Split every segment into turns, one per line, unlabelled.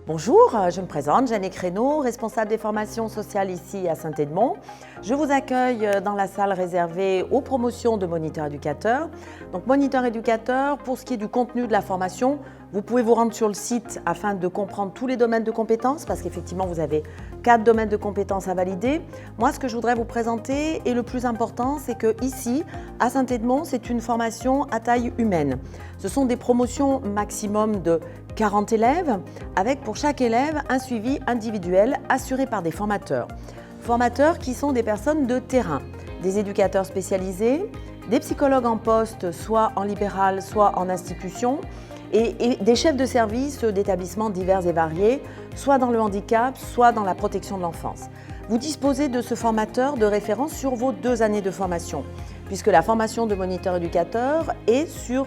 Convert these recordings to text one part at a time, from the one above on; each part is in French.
Bonjour, je me présente, Jeanne Créneau, responsable des formations sociales ici à Saint-Édmond. Je vous accueille dans la salle réservée aux promotions de moniteurs éducateurs. Donc moniteur éducateur, pour ce qui est du contenu de la formation, vous pouvez vous rendre sur le site afin de comprendre tous les domaines de compétences parce qu'effectivement vous avez 4 domaines de compétences à valider. Moi, ce que je voudrais vous présenter et le plus important, c'est que ici, à Saint-Édmond, c'est une formation à taille humaine. Ce sont des promotions maximum de 40 élèves, avec pour chaque élève un suivi individuel assuré par des formateurs. Formateurs qui sont des personnes de terrain, des éducateurs spécialisés, des psychologues en poste, soit en libéral, soit en institution, et des chefs de service d'établissements divers et variés, soit dans le handicap, soit dans la protection de l'enfance. Vous disposez de ce formateur de référence sur vos 2 années de formation, puisque la formation de moniteur éducateur est sur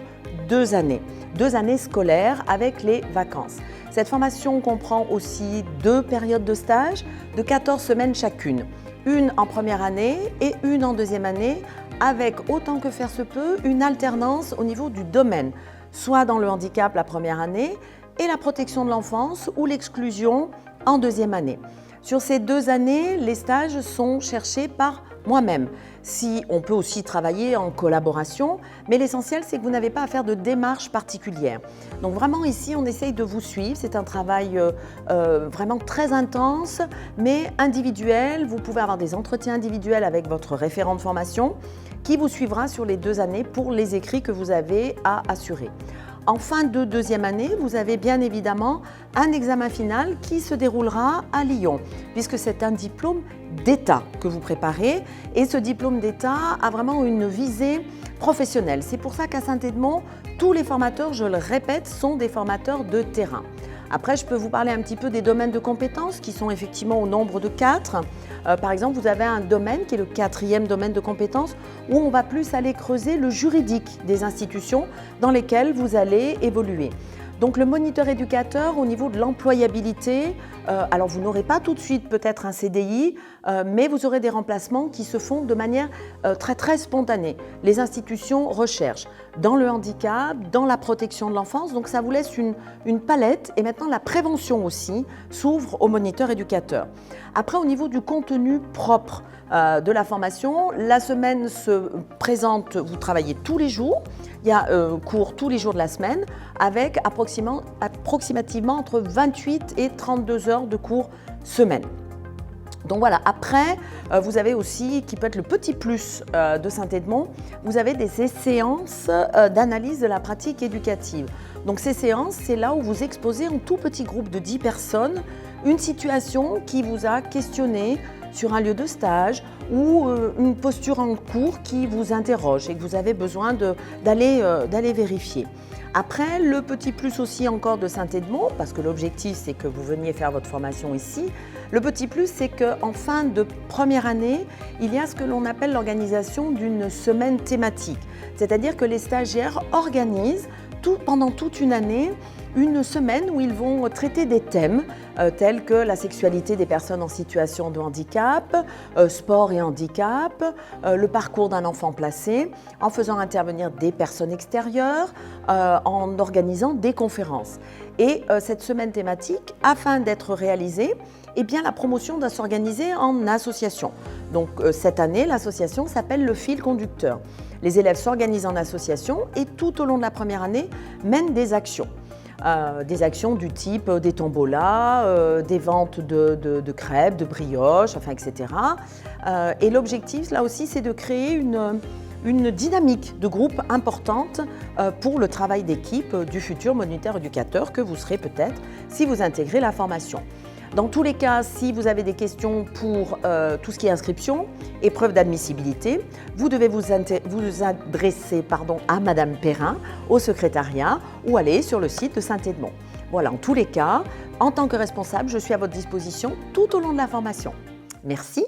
2 années scolaires avec les vacances. Cette formation comprend aussi 2 périodes de stage de 14 semaines chacune, une en première année et une en deuxième année, avec autant que faire se peut une alternance au niveau du domaine, soit dans le handicap la première année et la protection de l'enfance ou l'exclusion en deuxième année. Sur ces 2 années, les stages sont cherchés par moi-même. Si on peut aussi travailler en collaboration, mais l'essentiel, c'est que vous n'avez pas à faire de démarche particulière. Donc vraiment ici, on essaye de vous suivre. C'est un travail vraiment très intense, mais individuel. Vous pouvez avoir des entretiens individuels avec votre référent de formation qui vous suivra sur les 2 années pour les écrits que vous avez à assurer. En fin de deuxième année, vous avez bien évidemment un examen final qui se déroulera à Lyon, puisque c'est un diplôme d'État que vous préparez et ce diplôme d'État a vraiment une visée professionnelle. C'est pour ça qu'à Saint-Édmond, tous les formateurs, je le répète, sont des formateurs de terrain. Après, je peux vous parler un petit peu des domaines de compétences qui sont effectivement au nombre de 4. Par exemple, vous avez un domaine qui est le 4e domaine de compétences où on va plus aller creuser le juridique des institutions dans lesquelles vous allez évoluer. Donc le moniteur éducateur au niveau de l'employabilité, alors vous n'aurez pas tout de suite peut-être un CDI, mais vous aurez des remplacements qui se font de manière très spontanée. Les institutions recherchent dans le handicap, dans la protection de l'enfance, donc ça vous laisse une palette et maintenant la prévention aussi s'ouvre au moniteur éducateur. Après au niveau du contenu propre de la formation, la semaine se présente, vous travaillez tous les jours, il y a cours tous les jours de la semaine avec approximativement entre 28 et 32 heures de cours semaine. Donc voilà, après, vous avez aussi, qui peut être le petit plus de Saint-Édmond, vous avez des séances d'analyse de la pratique éducative. Donc ces séances, c'est là où vous exposez en tout petit groupe de 10 personnes une situation qui vous a questionné sur un lieu de stage ou une posture en cours qui vous interroge et que vous avez besoin d'aller vérifier. Après, le petit plus aussi encore de Saint-Édmond, parce que l'objectif c'est que vous veniez faire votre formation ici, le petit plus c'est qu'en fin de première année, il y a ce que l'on appelle l'organisation d'une semaine thématique. C'est-à-dire que les stagiaires organisent pendant toute une année une semaine où ils vont traiter des thèmes tels que la sexualité des personnes en situation de handicap, sport et handicap, le parcours d'un enfant placé, en faisant intervenir des personnes extérieures, en organisant des conférences. Et cette semaine thématique, afin d'être réalisée, eh bien, la promotion doit s'organiser en association. Donc cette année, l'association s'appelle le fil conducteur. Les élèves s'organisent en association et tout au long de la première année mènent des actions. Des actions du type des tombolas, des ventes de crêpes, de brioches, enfin, etc. Et l'objectif, là aussi, c'est de créer une dynamique de groupe importante pour le travail d'équipe du futur moniteur éducateur que vous serez peut-être si vous intégrez la formation. Dans tous les cas, si vous avez des questions pour tout ce qui est inscription et preuve d'admissibilité, vous devez vous adresser à Madame Perrin, au secrétariat, ou aller sur le site de Saint-Édmond. Voilà, en tous les cas, en tant que responsable, je suis à votre disposition tout au long de la formation. Merci.